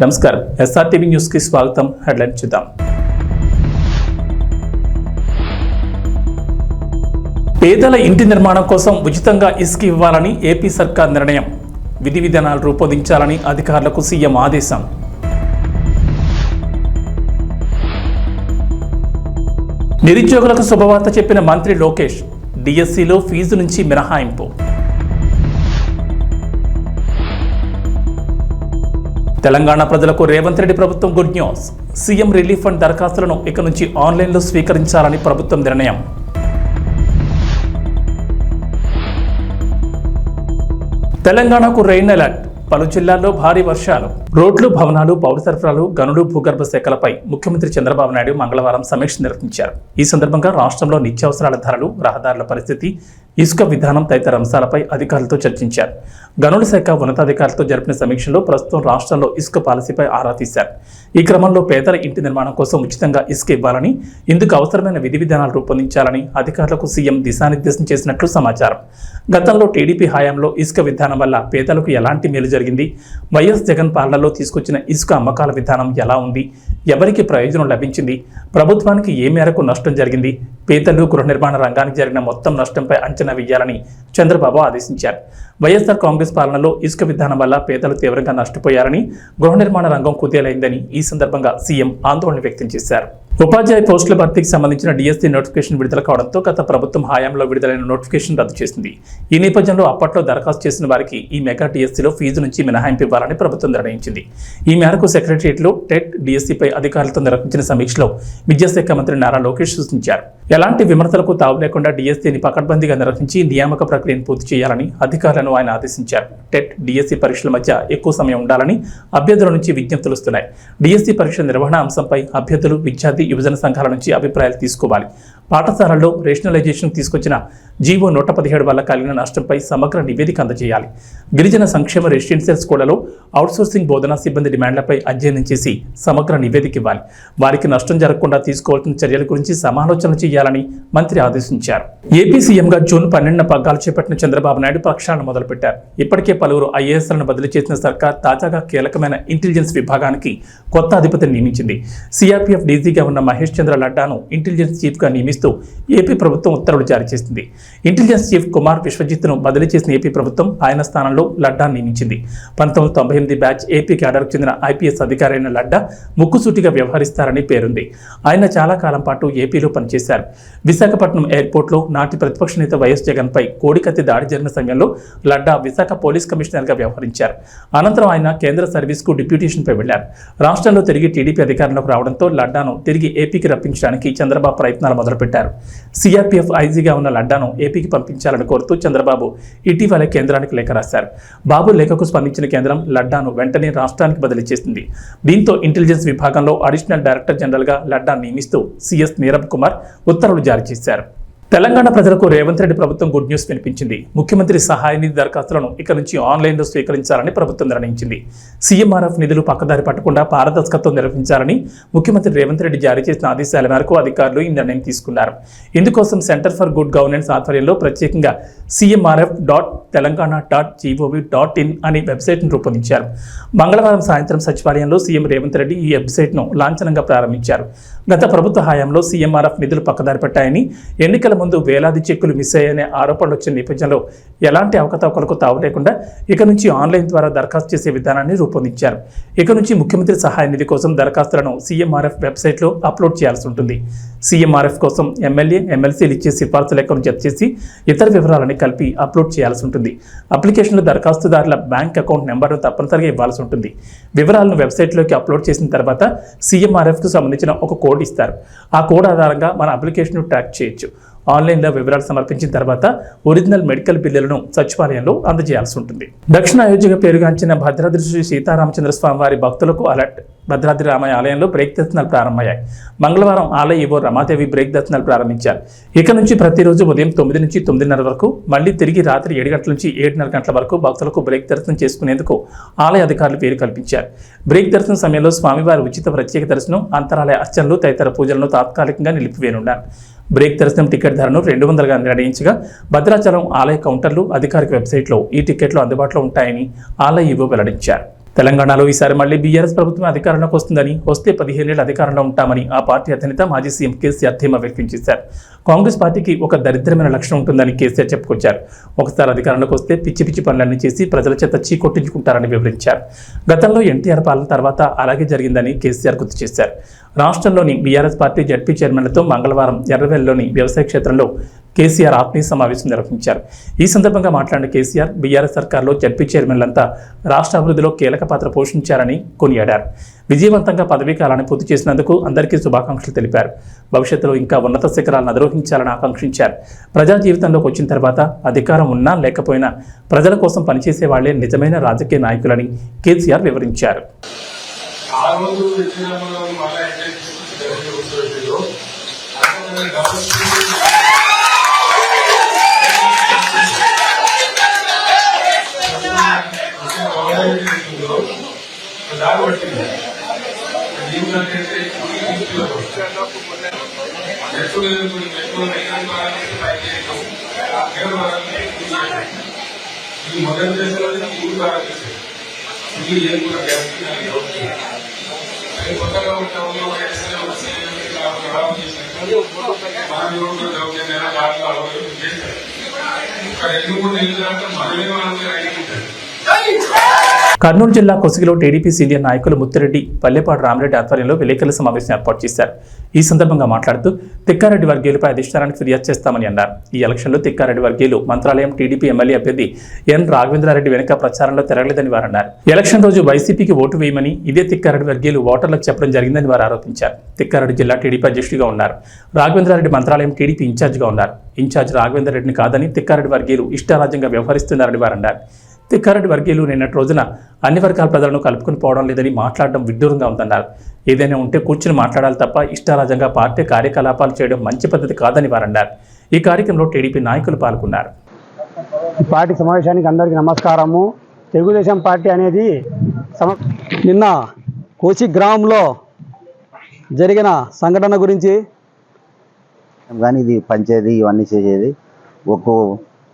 నమస్కారం, SRTV news కి స్వాగతం. హెడ్లైన్ చూద్దాం. పేదల ఇంటి నిర్మాణం కోసం ఉచితంగా ఇసుక ఇవ్వాలని ఏపీ సర్కార్ నిర్ణయం. విధి విధానాలు రూపొందించాలని అధికారులకు సీఎం ఆదేశం. నిరుద్యోగులకు శుభవార్త చెప్పిన మంత్రి లోకేష్. డిఎస్సిలో ఫీజు నుంచి మినహాయింపు. తెలంగాణ ప్రజలకు రేవంత్ రెడ్డి ప్రభుత్వం good news. CM relief fund దరఖాస్తులను ఇక నుంచి ఆన్లైన్లో స్వీకరించాలని ప్రభుత్వం నిర్ణయం. తెలంగాణకు రెయిన్ అలర్ట్. పలు జిల్లాల్లో భారీ వర్షాలు. రోడ్లు, భవనాలు, పౌర సరఫరాలు, గనులు, భూగర్భ శాఖలపై ముఖ్యమంత్రి చంద్రబాబు నాయుడు మంగళవారం సమీక్ష నిర్వహించారు. ఈ సందర్భంగా రాష్ట్రంలో నిత్యావసరాల ధరలు, రహదారుల పరిస్థితి, ఇసుక విధానం తదితర అంశాలపై అధికారులతో చర్చించారు. గనుల శాఖ ఉన్నతాధికారులతో జరిపిన సమీక్షలో ప్రస్తుతం రాష్ట్రంలో ఇసుక పాలసీపై ఆరా తీశారు. ఈ క్రమంలో పేదల ఇంటి నిర్మాణం కోసం ఉచితంగా ఇసుక ఇవ్వాలని, ఇందుకు అవసరమైన విధి విధానాలు రూపొందించాలని అధికారులకు సీఎం దిశానిర్దేశం చేసినట్లు సమాచారం. గతంలో టీడీపీ హయాంలో ఇసుక విధానం వల్ల పేదలకు ఎలాంటి మేలు జరిగింది, వైఎస్ జగన్ పాలనలో తీసుకొచ్చిన ఇసుక అమ్మకాల విధానం ఎలా ఉంది, ఎవరికి ప్రయోజనం లభించింది, ప్రభుత్వానికి ఏ మేరకు నష్టం జరిగింది, పేదలు, గృహ నిర్మాణ రంగానికి జరిగిన మొత్తం నష్టంపై అంచనా వేయాలని చంద్రబాబు ఆదేశించారు. వైఎస్ఆర్ కాంగ్రెస్ పాలనలో ఇసుక విధానం వల్ల పేదలు తీవ్రంగా నష్టపోయారని, గృహ నిర్మాణ రంగం కుదేలైందని ఈ సందర్భంగా సీఎం ఆందోళన వ్యక్తం చేశారు. ఉపాధ్యాయ పోస్టుల భర్తీకి సంబంధించిన డిఎస్సీ నోటిఫికేషన్ విడుదల కావడంతో గత ప్రభుత్వం హయాంలో విడుదలైన నోటిఫికేషన్ రద్దు చేసింది. ఈ నేపథ్యంలో అప్పట్లో దరఖాస్తు చేసిన వారికి ఈ మెగా డిఎస్సీలో ఫీజు నుంచి మినహాయింపు ఇవ్వాలని ప్రభుత్వం నిర్ణయించింది. ఈ మేరకు సెక్రటరియట్లో టెట్ డిఎస్సీపై అధికారులతో నిర్వహించిన సమీక్షలో విద్యాశాఖ మంత్రి నారా లోకేష్ సూచించారు. ఎలాంటి విమర్శలకు తావు లేకుండా డిఎస్సీని పకడ్బందీగా నిర్వహించి నియామక ప్రక్రియను పూర్తి చేయాలని అధికారులను ఆయన ఆదేశించారు. టెట్, డిఎస్సీ పరీక్షల మధ్య ఎక్కువ సమయం ఉండాలని అభ్యర్థుల నుంచి విజ్ఞప్తులు వస్తున్నాయి. డిఎస్సీ పరీక్షల నిర్వహణ అంశంపై అభ్యర్థులు, విద్యార్థి, యువజన సంఘాల నుంచి అభిప్రాయాలు తీసుకోవాలి. పాఠశాలల్లో రేషనలైజేషన్ తీసుకొచ్చిన జీవో 117 వల్ల కలిగిన నష్టంపై సమగ్ర నివేదిక అందజేయాలి. గిరిజన సంక్షేమ రెసిడెన్షియల్ స్కూళ్లలో అవుట్సోర్సింగ్ బోధనా సిబ్బంది డిమాండ్లపై అధ్యయనం చేసి సమగ్ర నివేదిక ఇవ్వాలి. వారికి నష్టం జరగకుండా తీసుకోవాల్సిన చర్యల గురించి సమాలోచన చేయాలని మంత్రి ఆదేశించారు. ఏపీ సీఎంగా జూన్ 12న పగ్గాలు చేపట్టిన చంద్రబాబు నాయుడు ప్రక్షాళన మొదలుపెట్టారు. ఇప్పటికే పలువురు ఐఏఎస్లను బదిలీ చేసిన సర్కార్ తాజాగా కీలకమైన ఇంటెలిజెన్స్ విభాగానికి కొత్త అధిపతిని నియమించింది. సిఆర్పీఎఫ్ డీజీగా ఉన్న మహేష్ చంద్ర లడ్డాను ఇంటెలిజెన్స్ చీఫ్గా నియమిస్తూ ఏపీ ప్రభుత్వం ఉత్తర్వులు జారీ చేసింది. ఇంటెలిజెన్స్ చీఫ్ కుమార్ విశ్వజిత్ను బదిలీ చేసిన ఏపీ ప్రభుత్వం ఆయన స్థానంలో లడ్డాను నియమించింది. 1998 బ్యాచ్ ఏపీ క్యాడర్కు చెందిన ఐపీఎస్ అధికారి అయిన లడ్డా ముక్కుసూటిగా వ్యవహరిస్తారని పేరుంది. ఆయన చాలా కాలం పాటు ఏపీలో పనిచేశారు. విశాఖపట్నం ఎయిర్పోర్ట్లో నాటి ప్రతిపక్ష నేత వైఎస్ జగన్పై కోడికత్తి దాడి జరిగిన సమయంలో లడ్డా విశాఖ పోలీస్ కమిషనర్గా వ్యవహరించారు. అనంతరం ఆయన కేంద్ర సర్వీస్కు డిప్యూటేషన్పై వెళ్లారు. రాష్ట్రంలో తిరిగి టీడీపీ అధికారంలోకి రావడంతో లడ్డాను తిరిగి ఏపీకి రప్పించడానికి చంద్రబాబు ప్రయత్నాలు మొదలుపెట్టారు. సిఆర్పీఎఫ్ ఐజీగా ఉన్న లడ్డాను ఏపీకి పంపించాలని కోరుతూ చంద్రబాబు ఇటీవల కేంద్రానికి లేఖ రాశారు. బాబు లేఖకు స్పందించిన కేంద్రం లడ్డాను వెంటనే రాష్ట్రానికి బదిలీ చేసింది. దీంతో ఇంటెలిజెన్స్ విభాగంలో అడిషనల్ డైరెక్టర్ జనరల్గా లడ్డాను నియమిస్తూ సిఎస్ నీరబ్ కుమార్ ఉత్తర్వులు జారీ చేశారు. తెలంగాణ ప్రజలకు రేవంత్ రెడ్డి ప్రభుత్వం గుడ్ న్యూస్ వినిపించింది. ముఖ్యమంత్రి సహాయ నిధి దరఖాస్తులను ఇక నుంచి ఆన్లైన్లో స్వీకరించాలని ప్రభుత్వం నిర్ణయించింది. సీఎంఆర్ఎఫ్ నిధులు పక్కదారి పట్టకుండా పారదర్శకత్వం నిర్వహించాలని ముఖ్యమంత్రి రేవంత్ రెడ్డి జారీ చేసిన ఆదేశాల మేరకు అధికారులు ఈ నిర్ణయం తీసుకున్నారు. ఇందుకోసం సెంటర్ ఫర్ గుడ్ గవర్నెన్స్ ఆధ్వర్యంలో ప్రత్యేకంగా cmrf.telangana.gov.in అనే వెబ్సైట్ను రూపొందించారు. మంగళవారం సాయంత్రం సచివాలయంలో సీఎం రేవంత్ రెడ్డి ఈ వెబ్సైట్ను లాంఛనంగా ప్రారంభించారు. గత ప్రభుత్వ హయాంలో సీఎంఆర్ఎఫ్ నిధులు పక్కదారి పట్టాయని, ఎన్నికల ముందు వేలాది చెక్కులు మిస్ అయ్యాయనే ఆరోపణలు వచ్చిన నేపథ్యంలో ఎలాంటి అవకతవకలకు తావు లేకుండా ఇక నుంచి ఆన్లైన్ ద్వారా దరఖాస్తు చేసే విధానాన్ని రూపొందించారు. ఇక నుంచి ముఖ్యమంత్రి సహాయ నిధి కోసం దరఖాస్తులను సీఎంఆర్ఎఫ్ వెబ్సైట్లో అప్లోడ్ చేయాల్సి ఉంటుంది. సీఎంఆర్ఎఫ్ కోసం ఎమ్మెల్యే, ఎమ్మెల్సీలు ఇచ్చే సిఫార్సు లెక్కను జత చేసి ఇతర వివరాలని కలిపి అప్లోడ్ చేయాల్సి ఉంటుంది. అప్లికేషన్లో దరఖాస్తుదారుల బ్యాంక్ అకౌంట్ నెంబర్ను తప్పనిసరిగా ఇవ్వాల్సి ఉంటుంది. వివరాలను వెబ్సైట్లోకి అప్లోడ్ చేసిన తర్వాత సీఎంఆర్ఎఫ్కు సంబంధించిన ఒక కోడ్ ఇస్తారు. ఆ కోడ్ ఆధారంగా మన అప్లికేషన్ను ట్రాక్ చేయొచ్చు. ఆన్లైన్లో వివరాలు సమర్పించిన తర్వాత ఒరిజినల్ మెడికల్ బిల్లులను సచివాలయంలో అందజేయాల్సి ఉంటుంది. దక్షిణ అయోధ్యగా పేరుగాంచిన భద్రాద్రి శ్రీ సీతారామచంద్ర స్వామి వారి భక్తులకు అలర్ట్. భద్రాద్రి రామయ్య ఆలయంలో బ్రేక్ దర్శనాలు ప్రారంభమయ్యాయి. మంగళవారం ఆలయ ఈవో రమాదేవి బ్రేక్ దర్శనాలు ప్రారంభించారు. ఇక నుంచి ప్రతిరోజు ఉదయం 9 నుంచి 9:30 వరకు, మళ్లీ తిరిగి రాత్రి 7 గంటల నుంచి 7:30 గంటల వరకు భక్తులకు బ్రేక్ దర్శనం చేసుకునేందుకు ఆలయ అధికారులు పేరు కల్పించారు. బ్రేక్ దర్శనం సమయంలో స్వామివారి ఉచిత ప్రత్యేక దర్శనం, అంతరాలయ అర్చనలు తదితర పూజలను తాత్కాలికంగా నిలిపివేయనున్నారు. బ్రేక్ దర్శనం టికెట్ ధరను 200గా నిర్ణయించగా భద్రాచలం ఆలయ కౌంటర్లు, అధికారిక వెబ్సైట్లో ఈ టికెట్లు అందుబాటులో ఉంటాయని ఆలయ ఈవో వెల్లడించారు. తెలంగాణలో ఈసారి మళ్లీ బీఆర్ఎస్ ప్రభుత్వం అధికారంలోకి వస్తుందని, వస్తే 15 ఏళ్ల అధికారంలో ఉంటామని ఆ పార్టీ అధినేత మాజీ సీఎం కేసీఆర్ ధీమా వ్యక్తం చేశారు. కాంగ్రెస్ పార్టీకి ఒక దరిద్రమైన లక్షణం ఉంటుందని కేసీఆర్ చెప్పుకొచ్చారు. ఒకసారి అధికారంలోకి వస్తే పిచ్చి పిచ్చి పనులన్నీ చేసి ప్రజల చేత చీకొట్టించుకుంటారని వివరించారు. గతంలో ఎన్టీఆర్ పాలన తర్వాత అలాగే జరిగిందని కేసీఆర్ గుర్తు చేశారు. రాష్ట్రంలోని బీఆర్ఎస్ పార్టీ జడ్పీ చైర్మన్లతో మంగళవారం ఎర్రవెల్లిలోని వ్యవసాయ క్షేత్రంలో కేసీఆర్ ఆత్మీయ సమావేశం నిర్వహించారు. ఈ సందర్భంగా మాట్లాడిన కేసీఆర్ బీఆర్ఎస్ సర్కార్లో జడ్పీ చైర్మన్లంతా రాష్ట్ర అభివృద్ధిలో కీలక పాత్ర పోషించారని కొనియాడారు. విజయవంతంగా పదవీ కాలాన్ని పూర్తి చేసినందుకు అందరికీ శుభాకాంక్షలు తెలిపారు. భవిష్యత్తులో ఇంకా ఉన్నత శిఖరాలను అధిరోహించాలని ఆకాంక్షించారు. ప్రజా జీవితంలోకి వచ్చిన తర్వాత అధికారం ఉన్నా లేకపోయినా ప్రజల కోసం పనిచేసే వాళ్లే నిజమైన రాజకీయ నాయకులని కేసీఆర్ వివరించారు. కర్నూలు జిల్లా కొసిగిలో టీడీపీ సీనియర్ నాయకులు ముత్తిరెడ్డి, పల్లెపాడు రామిరెడ్డి ఆధ్వర్యంలో విలేకరుల సమావేశం ఏర్పాటు చేశారు. ఈ సందర్భంగా మాట్లాడుతూ తిక్కారెడ్డి వర్గీయులపై అధిష్టానానికి ఫిర్యాదు చేస్తామని అన్నారు. ఈ ఎలక్షన్లో తిక్కారెడ్డి వర్గీయులు మంత్రాలయం టీడీపీ ఎమ్మెల్యే అభ్యర్థి ఎన్ రాఘవేంద్రారెడ్డి వెనుక ప్రచారంలో తిరగలేదని వారు అన్నారు. ఎలక్షన్ రోజు వైసీపీకి ఓటు వేయమని ఇదే తిక్కారెడ్డి వర్గీయులు ఓటర్లకు చెప్పడం జరిగిందని వారు ఆరోపించారు. తిక్కారెడ్డి జిల్లా టీడీపీ అధ్యక్షుడిగా ఉన్నారు. రాఘవేంద్రారెడ్డి మంత్రాలయం టీడీపీ ఇన్ఛార్జిగా ఉన్నారు. ఇన్ఛార్జ్ రాఘవేంద్రరెడ్డిని కాదని తిక్కారెడ్డి వర్గీయులు ఇష్టారాజ్యంగా వ్యవహరిస్తున్నారని వారు అన్నారు. తిక్కారెడ్డి వర్గీయులు నిన్నటి రోజున అన్ని వర్గాల ప్రజలను కలుపుకొని పోవడం లేదని మాట్లాడడం విడ్డూరంగా ఉందన్నారు. ఏదైనా ఉంటే కూర్చుని మాట్లాడాలి తప్ప ఇష్టారాజ్యంగా పార్టీ కార్యకలాపాలు చేయడం మంచి పద్ధతి కాదని వారన్నారు. ఈ కార్యక్రమంలో టీడీపీ నాయకులు పాల్గొన్నారు. పార్టీ సమావేశానికి అందరికీ నమస్కారము. తెలుగుదేశం పార్టీ అనేది నిన్న కోచి గ్రామంలో జరిగిన సంఘటన గురించి కానీ ఇది పంచేది ఇవన్నీ చేసేది ఒక్కో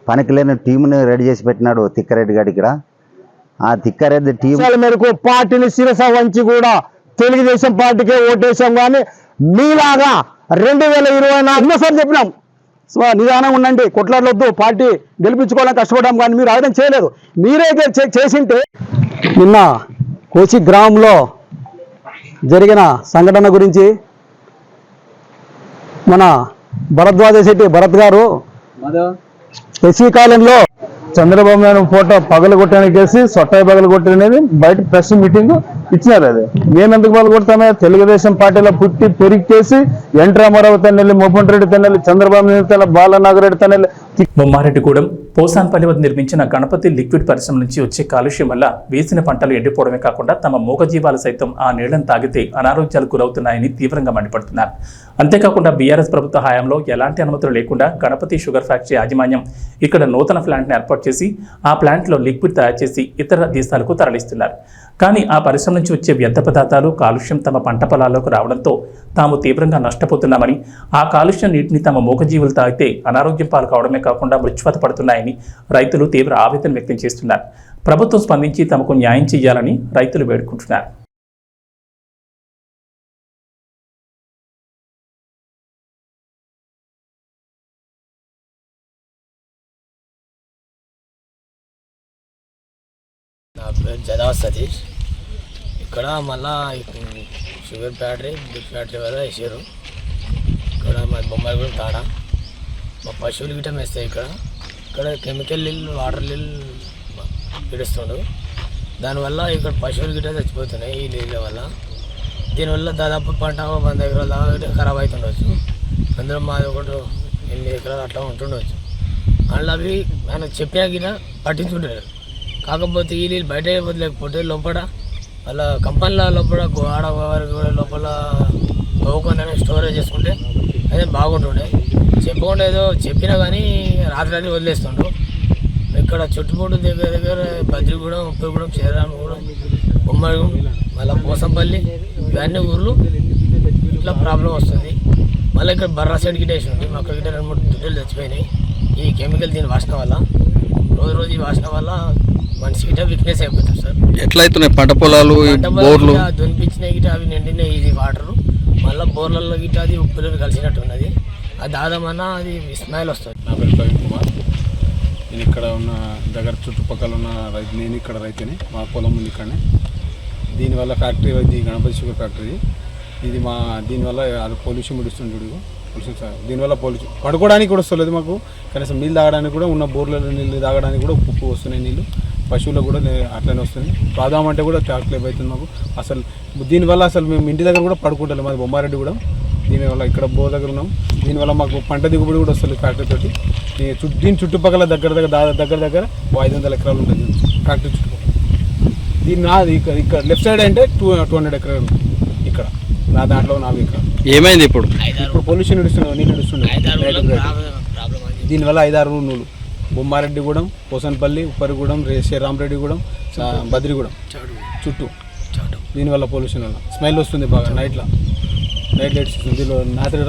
పనికి లేని టీంని రెడీ చేసి పెట్టినాడు తిక్కారెడ్డి గారి. ఇక్కడ ఆ తిక్కారెడ్డి టీం మేరకు పార్టీని శిరస వంచి కూడా తెలుగుదేశం పార్టీకే ఓటేసాం. కానీ మీలాగా 2024 ఎన్నోసార్లు చెప్పినాం, నిదానంగా ఉండండి, కొట్లాడలొద్దు, పార్టీ గెలిపించుకోవాలని కష్టపడ్డాం. కానీ మీరు ఆయుధం చేయలేదు. మీరే చేసింటే నిన్న కోచి గ్రామంలో జరిగిన సంఘటన గురించి మన భరద్వాజ శెట్టి భరత్ గారు ఎస్సీ కాలంలో చంద్రబాబు నాయుడు ఫోటో పగలు కొట్టడానికి వేసి సొట్టాయి పగలు కొట్టనేది బయట ప్రెస్ మీటింగ్ ఇచ్చినారు. అది మేమెందుకు పగలు కొడతామే? తెలుగుదేశం పార్టీలో పుట్టి పెరిగేసి ఎన్ రామారావు తన్నెల్లి, మోపన్ రెడ్డి తన్నెల్లి, చంద్రబాబు నాయుడు బాలనాగరెడ్డి తన్నెల్లి. బొమ్మారెడ్డిగూడెం పోసాన్పల్లి వద్ద నిర్మించిన గణపతి లిక్విడ్ పరిశ్రమ నుంచి వచ్చే కాలుష్యం వల్ల వేసిన పంటలు ఎండిపోవడమే కాకుండా తమ మూగజీవాలు సైతం ఆ నీళ్లను తాగితే అనారోగ్యాలకు గురవుతున్నాయని తీవ్రంగా మండిపడుతున్నారు. అంతేకాకుండా బీఆర్ఎస్ ప్రభుత్వ హయాంలో ఎలాంటి అనుమతులు లేకుండా గణపతి షుగర్ ఫ్యాక్టరీ యాజమాన్యం ఇక్కడ నూతన ప్లాంట్ని ఏర్పాటు చేసి ఆ ప్లాంట్లో లిక్విడ్ తయారు చేసి ఇతర దేశాలకు తరలిస్తున్నారు. కానీ ఆ పరిశ్రమ నుంచి వచ్చే వ్యర్థ పదార్థాలు కాలుష్యం తమ పంట పొలాల్లోకి రావడంతో తాము తీవ్రంగా నష్టపోతున్నామని, ఆ కాలుష్యం నీటిని తమ మూగజీవులు తాగితే అనారోగ్యం పాలు కావడమే కాకుండా మృత్యువాత పడుతున్నాయని రైతులు తీవ్ర ఆవేదన వ్యక్తం చేస్తున్నారు. ప్రభుత్వం స్పందించి తమకు న్యాయం చేయాలని రైతులు వేడుకుంటున్నారు. నా పేరు జదా సతీష్. ఇక్కడ మళ్ళా షుగర్ ఫ్యాక్టరీ, బిగ్ ఫ్యాక్టరీ వల్ల వేసారు. ఇక్కడ మా బొమ్మలు కూడా తాడా మా పశువులు గిట్టం వేస్తాయి. ఇక్కడ కెమికల్ నీళ్ళు, వాటర్ నీళ్ళు పిడుస్తుండు. దానివల్ల ఇక్కడ పశువులు గిట్ట చచ్చిపోతున్నాయి ఈ నీళ్ళ వల్ల. దీనివల్ల దాదాపు పంట 100 ఎకరాల దాకా ఖరాబ్ అవుతుండవచ్చు. అందులో మాది ఒకటి 8 ఎకరాలు అట్లా ఉంటుండవచ్చు. అందులో అవి ఆయన చెప్పినా గిన పట్టించుకుంటున్నారు. కాకపోతే ఈ నీళ్ళు బయట వదిలేకపోతే లోపల వాళ్ళ కంపెనీల లోపల ఆడవారికి కూడా లోపల తవ్వుకొని స్టోరేజ్ చేసుకుంటే అదే బాగుంటుండే. చెప్పకుండా ఏదో చెప్పినా కానీ రాత్రి వదిలేస్తుండ్రు. ఇక్కడ చుట్టుముట్టు దగ్గర బద్రిగూడెం, ఉప్పగూడెం, శ్రీరామగూడెం, బొమ్మగూడెం, మళ్ళీ పోసంపల్లి ఇవన్నీ ఊర్లు ఇట్లా ప్రాబ్లం వస్తుంది. మళ్ళీ ఇక్కడ బర్రా సైడ్ గిట్ట వేసి ఉంది. మాకు గిట్ట 2-3 దుడ్డలు చచ్చిపోయినాయి ఈ కెమికల్ దీని వాసన వల్ల. రోజు ఈ వాసన వల్ల మనిషి గిట్ట వీక్నెస్ అయిపోతుంది సార్. ఎట్లయితున్నాయి పంట పొలాలు, బోర్లు? దునిపించినాయి గిట్ట అవి నిండినాయి, ఇది వాటరు మళ్ళీ బోర్లలో గిట్ట అది ఉప్పులో కలిసినట్టు ఉన్నది. అది దాదామన్నా అది స్మైల్ వస్తుంది. నా పేరు ప్రవీణ్ కుమార్. నేను ఇక్కడ ఉన్న దగ్గర చుట్టుపక్కల ఉన్న రైతు, నేను ఇక్కడ రైతుని, మా పొలం ఉంది ఇక్కడనే. దీనివల్ల ఫ్యాక్టరీ ఇది గణపతి షుగర్ ఫ్యాక్టరీ. ఇది మా దీనివల్ల అది పొల్యూషన్ విడుస్తుంది. పొల్యూషన్ సార్, దీనివల్ల పొల్యూషన్ పడుకోవడానికి కూడా వస్తలేదు మాకు, కనీసం నీళ్ళు తాగడానికి కూడా, ఉన్న బోర్లలో నీళ్ళు తాగడానికి కూడా ఉప్పు వస్తున్నాయి నీళ్ళు. పశువులకు కూడా అట్లనే వస్తుంది. తాదామంటే కూడా చాక్లేప్ అవుతుంది మాకు. అసలు దీనివల్ల అసలు మేము ఇంటి దగ్గర కూడా పడుకుంటాం. మాది బొమ్మారెడ్డి కూడా. దీనివల్ల ఇక్కడ బోర్ దగ్గర ఉన్నాం. దీనివల్ల మాకు పంట దిగుబడి కూడా వస్తుంది ఫ్యాక్టరీ తోటి. దీని చుట్టుపక్కల దగ్గర 500 ఎకరాలు ఉంటుంది ఫ్యాక్టరీ చుట్టుపక్కల. దీన్ని ఇక్కడ లెఫ్ట్ సైడ్ అంటే 200 ఎకరాలు ఉంటుంది ఇక్కడ. నా దాంట్లో 4 ఎకరాలు. ఏమైంది ఇప్పుడు? పొల్యూషన్ ఇడుస్తున్నాం, నీళ్ళు ఇడుస్తున్నాయి. దీనివల్ల 5-6 ఊళ్ళు, బొమ్మారెడ్డిగూడెం, పోసన్పల్లి, ఉప్పరిగూడెం, శ్రీరామరెడ్డిగూడెం, బద్రిగూడెం చుట్టూ. దీనివల్ల పొల్యూషన్ వల్ల స్మెల్ వస్తుంది బాగా. నైట్ లైట్స్ ఇస్తుంది,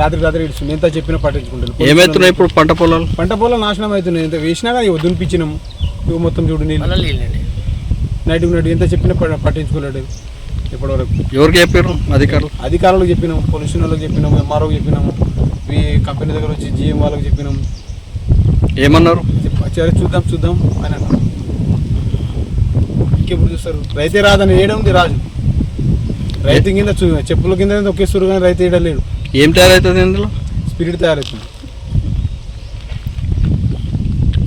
రాత్రి ఇస్తుంది. ఎంత చెప్పినా పట్టించుకుంటాను. ఏమవుతున్నాయి ఇప్పుడు పంట పొలాలు? నాశనం అవుతున్నాయి. ఎంత వేసినా కానీ దునిపించినాము. ఇవి మొత్తం చూడు నీళ్ళు. నైట్ ఎంత చెప్పినా పట్టించుకోలేడు ఇప్పటివరకు. ఎవరికి చెప్పారు? అధికారులకు చెప్పినాము, పొల్యూషన్ వాళ్ళకి చెప్పినాము, ఎంఆర్ఓకి చెప్పినాము, ఈ కంపెనీ దగ్గర వచ్చి జిఎం వాళ్ళకి చెప్పినాము. ఏమన్నారు? చూద్దాం అని అన్నారు. ఇంకెప్పుడు చూస్తారు? రైతే రాదని వేయడం ఉంది రాజు. రైతు కింద చెప్పుల కింద ఒకేస్తారు కానీ రైతు వేయడం. ఏం తయారవుతుంది ఇందులో? స్పిరిట్ తయారవుతుంది.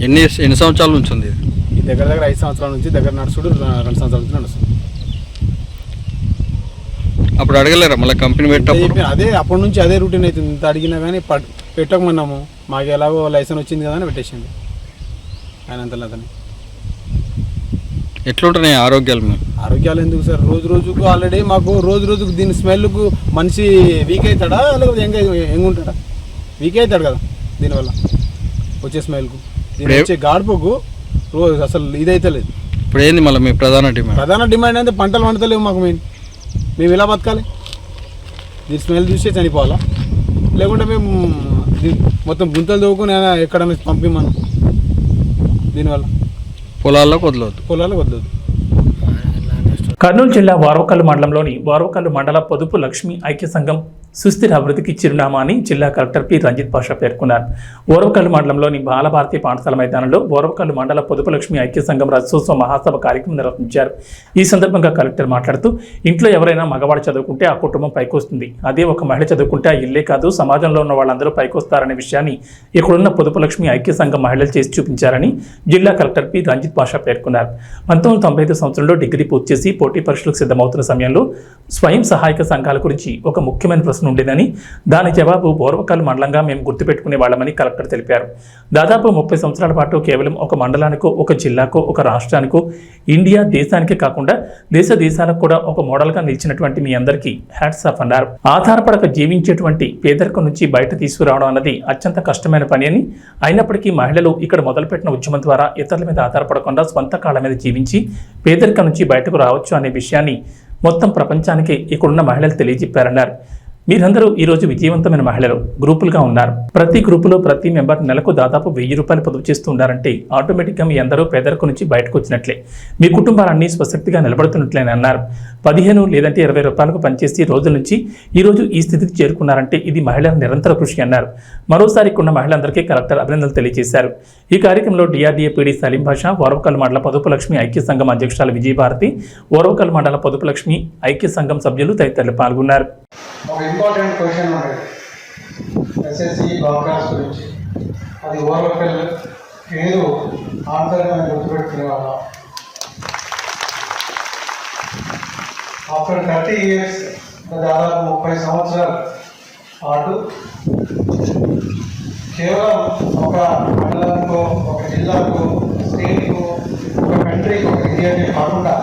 ఎన్ని సంవత్సరాల నుంచి ఉంది ఈ దగ్గర 5 సంవత్సరాల నుంచి దగ్గర నడుచుడు, 2 సంవత్సరాల నుంచి నడుస్తుంది. అప్పుడు అడగలేరా మళ్ళీ కంపెనీ పెట్టాము? అప్పటి నుంచి అదే రూటీన్ అవుతుంది. ఇంత అడిగినా కానీ పెట్టకమన్నాము. మాకు ఎలాగో లైసెన్స్ వచ్చింది కదా అని పెట్టేసింది ఆయన అంతలో. అతను ఎట్లుంటున్నాయి ఆరోగ్యాలు ఎందుకు సార్? రోజుకు ఆల్రెడీ మాకు రోజుకు దీని స్మెల్కు మనిషి వీక్ అవుతాడా లేకపోతే ఎంగుంటాడా? వీక్ అవుతాడు కదా దీనివల్ల వచ్చే స్మెల్కు. దీని వచ్చే గాడుపుకు రోజు అసలు ఇదైతే లేదు. ఇప్పుడు ఏంది మళ్ళీ మీ ప్రధాన డిమాండ్ అంటే పంటలు వండుతలేవు మాకు. మేము ఎలా బతకాలి? దీని స్మెల్ చూసే చనిపోవాలా? లేకుంటే మేము మొత్తం గుంతలు తవ్వుకుని ఎక్కడైనా పంపిమ్మను. దీనివల్ల పొలాల్లోకి వదలవద్దు. కర్నూలు జిల్లా వార్వకల్లు మండలంలోని వార్వకల్లు మండల పొదుపు లక్ష్మి ఐక్య సంఘం సుస్థిర అభివృద్ధికి చిరునామా అని జిల్లా కలెక్టర్ పి రంజిత్ పాషా పేర్కొన్నారు. ఓర్వకల్లు మండలంలోని బాలభారతి పాఠశాల మైదానంలో ఓర్వకల్లు మండల పొదుపు లక్ష్మి ఐక్య సంఘం రజతోత్సవ మహాసభ కార్యక్రమం నిర్వహించారు. ఈ సందర్భంగా కలెక్టర్ మాట్లాడుతూ, ఇంట్లో ఎవరైనా మగవాడు చదువుకుంటే ఆ కుటుంబం పైకొస్తుంది. అదే ఒక మహిళ చదువుకుంటే ఆ ఇల్లే కాదు, సమాజంలో ఉన్న వాళ్ళందరూ పైకొస్తారనే విషయాన్ని ఇక్కడున్న పొదుపు లక్ష్మి ఐక్య సంఘం మహిళలు చేసి చూపించారని జిల్లా కలెక్టర్ పి రంజిత్ పాషా పేర్కొన్నారు. 1995 సంవత్సరంలో డిగ్రీ పూర్తి చేసి పోటీ పరీక్షలకు సిద్ధమవుతున్న సమయంలో స్వయం సహాయక సంఘాల గురించి ఒక ముఖ్యమైన ప్రశ్న ఉండేదని, దాని జవాబు ఓర్వకల్లు మండలంగా మేము గుర్తుపెట్టుకునే వాళ్ళమని కలెక్టర్ తెలిపారు. దాదాపు 30 సంవత్సరాల పాటు కేవలం ఒక మండలానికో, ఒక జిల్లాకో, ఒక రాష్ట్రానికో, ఇండియా దేశానికే కాకుండా దేశాలకు కూడా ఒక మోడల్గా నిలిచినటువంటి మీ అందరికీ హ్యాట్స్ ఆఫ్ అన్నారు. ఆధారపడక జీవించేటువంటి పేదరికం నుంచి బయట తీసుకురావడం అన్నది అత్యంత కష్టమైన పని అని, అయినప్పటికీ మహిళలు ఇక్కడ మొదలుపెట్టిన ఉద్యమం ద్వారా ఇతరుల మీద ఆధారపడకుండా స్వంత కాళ్ళ మీద జీవించి పేదరికం నుంచి బయటకు రావచ్చు అనే విషయాన్ని మొత్తం ప్రపంచానికి ఇక్కడున్న మహిళలు తెలియజెప్పారన్నారు. మీరందరూ ఈరోజు విజయవంతమైన మహిళలు గ్రూపులుగా ఉన్నారు. ప్రతి గ్రూపులో ప్రతి మెంబర్ నెలకు దాదాపు 1000 రూపాయలు పొదుపు చేస్తూ ఉన్నారంటే ఆటోమేటిక్గా మీ అందరూ పేదరికం నుంచి బయటకు వచ్చినట్లే, మీ కుటుంబాలన్నీ స్వశక్తిగా నిలబడుతున్నట్లేని అన్నారు. 15 లేదంటే 20 రూపాయలకు పనిచేసి రోజుల నుంచి ఈరోజు ఈ స్థితికి చేరుకున్నారంటే ఇది మహిళల నిరంతర కృషి అన్నారు. మరోసారి ఉన్న మహిళలందరికీ కలెక్టర్ అభినందనలు తెలియజేశారు. ఈ కార్యక్రమంలో డిఆర్డీఏ పీడీ సలీం భాషా, ఓర్వకల్లు మండల పొదుపు లక్ష్మి ఐక్య సంఘం అధ్యక్షురాలు విజయభారతి, ఓర్వకల్లు మండల పొదుపు లక్ష్మి ఐక్య సంఘం సభ్యులు తదితరులు పాల్గొన్నారు. ఒక ఇంపార్టెంట్ క్వశ్చన్ ఉండేది ఎస్ఎస్సి బాంకర్స్ గురించి. అది ఓర్వకల్లు పేరు ఆన్సర్ అని గుర్తుపెట్టుకునే వాళ్ళం. ఆఫ్టర్ 30 ఇయర్స్, దాదాపు 30 సంవత్సరాల పాటు కేవలం ఒక మండలానికో, ఒక జిల్లాకు, స్టేట్కు, ఒక కంట్రీకి, ఒక ఇండియాకి కాకుండా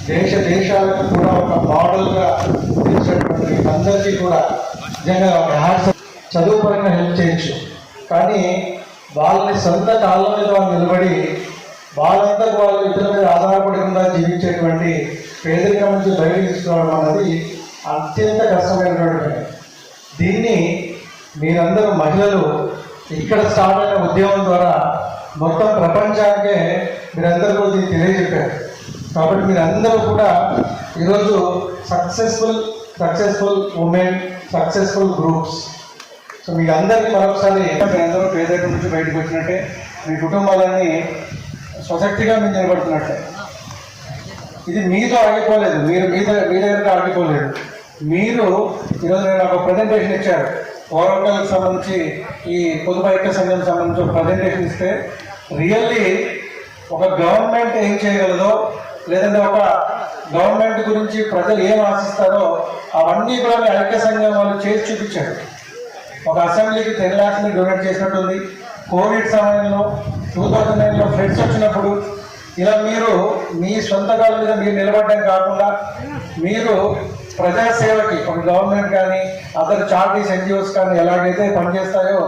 దేశాలకు కూడా ఒక మోడల్గా నిలిచినటువంటి అందరికీ కూడా నిజంగా హ్యాట్స్. చదువు పరంగా హెల్ప్ చేయొచ్చు, కానీ వాళ్ళని సొంత కాళ్ళ మీద వాళ్ళు నిలబడి వాళ్ళంతా వాళ్ళు ఇతరుల మీద ఆధారపడకుండా జీవించేటువంటి పేదరికం నుంచి బయటకు తీసుకోవడం అన్నది అత్యంత కష్టమైనటువంటి పని. దీన్ని మీరందరూ మహిళలు ఇక్కడ స్టార్ట్ అయిన ఉద్యమం ద్వారా మొత్తం ప్రపంచానికే మీరందరూ కూడా దీన్ని తెలియజెప్పారు. కాబట్టి మీరందరూ కూడా ఈరోజు successful women, successful groups. So మీకు అందరికీ మరొకసారి మీరందరూ పేదరికం నుంచి బయటకు వచ్చినట్టే, మీ కుటుంబాలన్నీ సొసైటీగా మీరు నిలబడుతున్నట్టే. ఇది మీతో ఆగిపోలేదు, మీరు మీ దగ్గరకు ఆగిపోలేదు. మీరు ఈరోజు నేను ఒక ప్రజెంటేషన్ ఇచ్చారు, ఓరవకల్కి సంబంధించి ఈ పొదుపు ఐక్య సంఘం సంబంధించి ఒక ప్రజెంటేషన్ ఇస్తే రియల్లీ ఒక గవర్నమెంట్ ఏం చేయగలదో, లేదంటే ఒక గవర్నమెంట్ గురించి ప్రజలు ఏం ఆశిస్తారో అవన్నీ కూడా మీ ఐక్య సంఘం వాళ్ళు చేసి చూపించారు. ఒక అసెంబ్లీకి 10 lakhs డొనేట్ చేసినట్టుంది. కోవిడ్ సమయంలో 2009లో ఫ్లడ్స్ వచ్చినప్పుడు ఇలా మీరు మీ సొంత కాళ్ళ మీద మీరు నిలబడడం కాకుండా మీరు ప్రజాసేవకి ఒక గవర్నమెంట్ కానీ అదర్ చారిటీస్ NGOs కానీ ఎలాగైతే పనిచేస్తాయో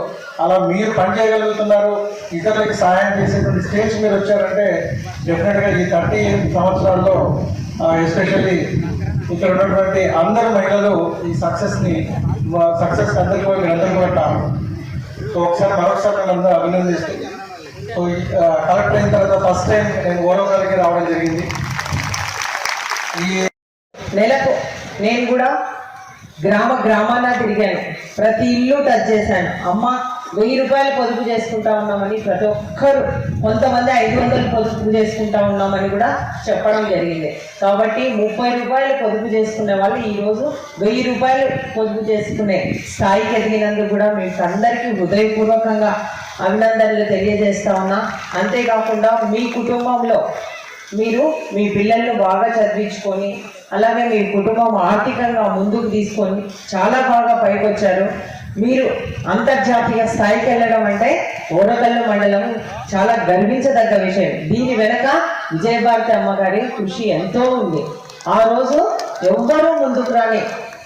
అలా మీరు పనిచేయగలుగుతున్నారు. ఇతరులకి సహాయం చేసేటువంటి స్టేజ్ మీరు వచ్చారంటే డెఫినెట్గా ఈ 38 సంవత్సరాల్లో ఎస్పెషల్లీ ఇక్కడ ఉన్నటువంటి అందరు మహిళలు ఈ సక్సెస్ అందరికీ మీరందరూ కూడా కారణం. సో ఒకసారి మరొకసారి మిమ్మల్ని అభినందిస్తూ, సో కలెక్ట్ అయిన తర్వాత ఫస్ట్ టైం నేను ఓరవకల్కి రావడం జరిగింది. ఈ నెలకు నేను కూడా గ్రామాన తిరిగాను, ప్రతి ఇల్లు టచ్ చేశాను. అమ్మ 1000 రూపాయలు పొదుపు చేసుకుంటా ఉన్నామని ప్రతి ఒక్కరు, కొంతమంది 500 పొదుపు చేసుకుంటా ఉన్నామని కూడా చెప్పడం జరిగింది. కాబట్టి 30 రూపాయలు పొదుపు చేసుకునే వాళ్ళు ఈరోజు 1000 రూపాయలు పొదుపు చేసుకునే స్థాయికి ఎదిగినందుకు కూడా మీకు అందరికీ హృదయపూర్వకంగా అభినందనలు తెలియజేస్తా ఉన్నా. అంతేకాకుండా మీ కుటుంబంలో మీరు మీ పిల్లలను బాగా చదివించుకొని, అలాగే మీ కుటుంబం ఆర్థికంగా ముందుకు తీసుకొని చాలా బాగా పైకి వచ్చారు. మీరు అంతర్జాతీయ స్థాయికి వెళ్ళడం అంటే ఓరకల్లు మండలం చాలా గర్వించదగ్గ విషయం. దీని వెనక విజయభారతి అమ్మగారి కృషి ఎంతో ఉంది. ఆ రోజు ఎవ్వరూ ముందుకు రాని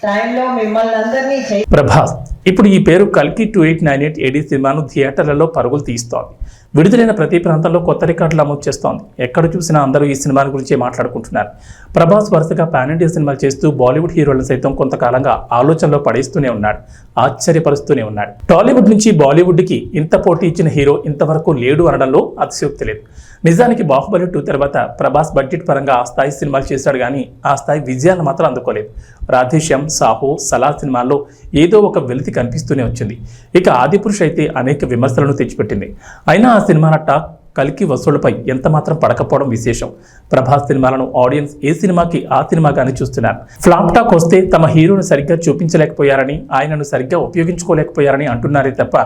టైంలో మిమ్మల్ని అందరినీ ప్రభాస్ ఇప్పుడు ఈ పేరు కల్కి 2898 AD సినిమాను థియేటర్లలో పరుగులు తీస్తోంది. విడుదలైన ప్రతి ప్రాంతంలో కొత్త రికార్డులు నమోదు చేస్తోంది. ఎక్కడ చూసినా అందరూ ఈ సినిమాని గురించే మాట్లాడుకుంటున్నారు. ప్రభాస్ వరుసగా పాన్ ఇండియా సినిమాలు చేస్తూ బాలీవుడ్ హీరోలను సైతం కొంతకాలంగా ఆలోచనలో పడేస్తూనే ఉన్నాడు, ఆశ్చర్యపరుస్తూనే ఉన్నాడు. టాలీవుడ్ నుంచి బాలీవుడ్కి ఇంత పోటీ ఇచ్చిన హీరో ఇంతవరకు లేడు అనడంలో అతిశయోక్తి లేదు. నిజానికి బాహుబలి 2 తర్వాత ప్రభాస్ బడ్జెట్ పరంగా ఆ స్థాయి సినిమాలు చేశాడు, కానీ ఆ స్థాయి విజయాలు మాత్రం అందుకోలేదు. రాధేశ్యామ్, సాహో, సలార్ సినిమాల్లో ఏదో ఒక వెలితి కనిపిస్తూనే వచ్చింది. ఇక ఆదిపురుష్ అయితే అనేక విమర్శలను తెచ్చిపెట్టింది. అయినా ఆ సినిమాల టాక్ కల్కి వసూళ్లపై ఎంత మాత్రం పడకపోవడం విశేషం. ప్రభాస్ సినిమాలను ఆడియన్స్ ఏ సినిమాకి ఆ సినిమాగానే చూస్తున్నారు. ఫ్లాప్ టాక్ వస్తే తమ హీరోను సరిగ్గా చూపించలేకపోయారని, ఆయనను సరిగ్గా ఉపయోగించుకోలేకపోయారని అంటున్నారే తప్ప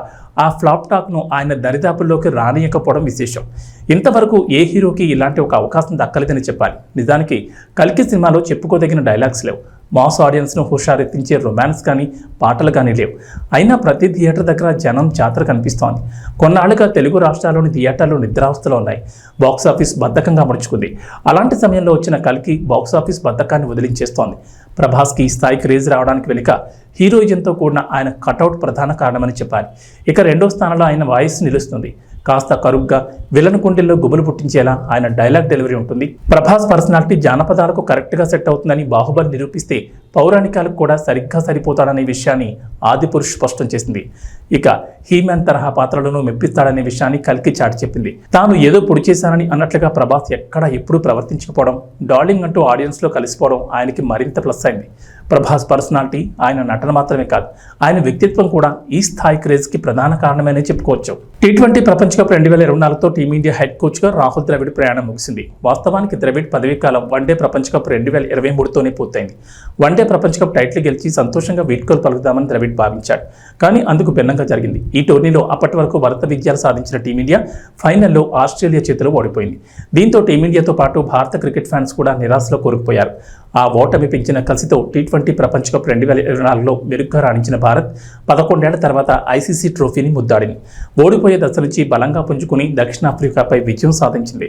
ఆ ఫ్లాప్ టాక్ను ఆయన దరిదాపుల్లోకి రానియకపోవడం విశేషం. ఇంతవరకు ఏ హీరోకి ఇలాంటి ఒక అవకాశం దక్కలేదని చెప్పాలి. నిజానికి కల్కి సినిమాలో చెప్పుకోదగిన డైలాగ్స్ లేవు. మాస్ ఆడియన్స్ను హుషారెత్తించే రొమాన్స్ కానీ పాటలు కానీ లేవు. అయినా ప్రతి థియేటర్ దగ్గర జనం జాతర కనిపిస్తోంది. కొన్నాళ్లుగా తెలుగు రాష్ట్రాల్లోని థియేటర్లు నిద్రావస్థలో ఉన్నాయి. బాక్సాఫీస్ బద్ధకంగా ముడుచుకుంది. అలాంటి సమయంలో వచ్చిన కల్కి బాక్సాఫీస్ బద్ధకాన్ని వదిలించేస్తోంది. ప్రభాస్కి ఈ స్థాయి క్రేజ్ రావడానికి వెనుక హీరోయిజంతో కూడిన ఆయన కటౌట్ ప్రధాన కారణమని చెప్పాలి. ఇక రెండో స్థానంలో ఆయన వాయిస్ నిలుస్తుంది. కాస్త కరుగ్గా విలన్ కుండెల్లో గుబులు పుట్టించేలా ఆయన డైలాగ్ డెలివరీ ఉంటుంది. ప్రభాస్ పర్సనాలిటీ జానపదాలకు కరెక్ట్గా సెట్ అవుతుందని బాహుబలి నిరూపిస్తే పౌరాణికాలకు కూడా సరిగ్గా సరిపోతాడనే విషయాన్ని ఆదిపురుష్ స్పష్టం చేసింది. ఇక హీమ్యాన్ తరహా పాత్రలను మెప్పిస్తాడనే విషయాన్ని కల్కి చాటి చెప్పింది. తాను ఏదో పొడి చేశానని అన్నట్లుగా ప్రభాస్ ఎక్కడా ఎప్పుడూ ప్రవర్తించకపోవడం, డార్లింగ్ అంటూ ఆడియన్స్లో కలిసిపోవడం ఆయనకి మరింత ప్లస్ అయింది. ప్రభాస్ పర్సనాలిటీ, ఆయన నటన మాత్రమే కాదు, ఆయన వ్యక్తిత్వం కూడా ఈ స్థాయి క్రేజ్కి ప్రధాన కారణమనే చెప్పుకోవచ్చు. T20 ప్రపంచ కప్ 2024తో టీమిండియా హెడ్ కోచ్గా రాహుల్ ద్రవిడ్ ప్రయాణం ముగిసింది. వాస్తవానికి ద్రవిడ్ పదవీకాలం వన్డే ప్రపంచ కప్ 2023తోనే పూర్తయింది. వన్డే ప్రపంచ కప్ టైటిల్ గెలిచి సంతోషంగా వీడ్కోలు పలుకుదామని ద్రవిడ్ భావించాడు. కానీ అందుకు భిన్నంగా జరిగింది. ఈ టోర్నీలో అప్పటి వరకు వరుస విజయాలు సాధించిన టీమిండియా ఫైనల్లో ఆస్ట్రేలియా చేతిలో ఓడిపోయింది. దీంతో టీమిండియాతో పాటు భారత క్రికెట్ ఫ్యాన్స్ కూడా నిరాశలో కూరుకుపోయారు. ఆ ఓటమి పెంచిన కసితో T20 ప్రపంచ కప్ 2024లో మెరుగ్గా రాణించిన భారత్ 11 ఏళ్ల తర్వాత ICC ట్రోఫీని ముద్దాడింది. ఓడిపోయే దశ నుంచి బలంగా పుంజుకుని దక్షిణాఫ్రికాపై విజయం సాధించింది.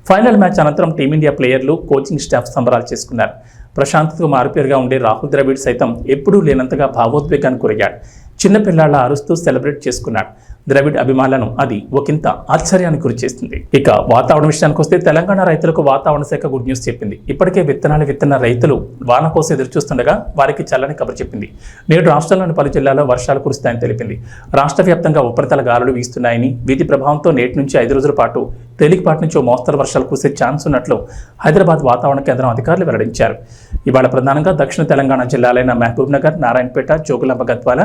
ఫైనల్ మ్యాచ్ అనంతరం టీమిండియా ప్లేయర్లు, కోచింగ్ స్టాఫ్ సంబరాలు చేసుకున్నారు. ప్రశాంతతకు మారుపేరుగా ఉండే రాహుల్ ద్రవిడ్ సైతం ఎప్పుడూ లేనంతగా భావోద్వేగానికి గురయ్యాడు. చిన్నపిల్లాళ్ల అరుస్తూ సెలబ్రేట్ చేసుకున్నాడు. ద్రవిడ్ అభిమానులను అది ఒకంత ఆశ్చర్యానికి గురిచేస్తుంది. ఇక వాతావరణ విషయానికి వస్తే తెలంగాణ రైతులకు వాతావరణ శాఖ గుడ్ న్యూస్ చెప్పింది. ఇప్పటికే విత్తనాలు విత్తన రైతులు వాన కోసం ఎదురుచూస్తుండగా వారికి చల్లని కబురు చెప్పింది. నేడు రాష్ట్రంలోని పలు జిల్లాల్లో వర్షాలు కురుస్తాయని తెలిపింది. రాష్ట్ర వ్యాప్తంగా ఉపరితల గాలులు వీస్తున్నాయని, వీటి ప్రభావంతో నేటి నుంచి 5 రోజుల పాటు తేలికపాటి నుంచి మోస్తరు వర్షాలు కురిసే ఛాన్స్ ఉన్నట్లు హైదరాబాద్ వాతావరణ కేంద్రం అధికారులు వెల్లడించారు. ఇవాళ ప్రధానంగా దక్షిణ తెలంగాణ జిల్లాలైన మహబూబ్ నగర్, నారాయణపేట, జోగులాంబ గద్వాల,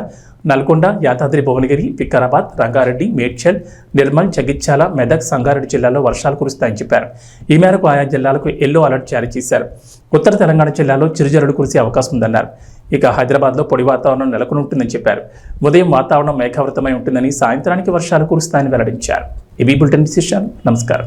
నల్గొండ, యాదాద్రి భువనగిరి, వికారాబాద్, రంగారెడ్డి, మేడ్చల్, నిర్మల్, జగిత్యాల, మెదక్, సంగారెడ్డి జిల్లాల్లో వర్షాలు కురుస్తాయని చెప్పారు. ఈ మేరకు ఆయా జిల్లాలకు ఎల్లో అలర్ట్ జారీ చేశారు. ఉత్తర తెలంగాణ జిల్లాలో చిరుజల్లులు కురిసే అవకాశం ఉందన్నారు. ఇక హైదరాబాద్లో పొడి వాతావరణం నెలకొని ఉంటుందని చెప్పారు. ఉదయం వాతావరణం మేఘావృతమై ఉంటుందని, సాయంత్రానికి వర్షాలు కురుస్తాయని వెల్లడించారు. ఇవి బులెటిన్ విశేషాలు. నమస్కారం.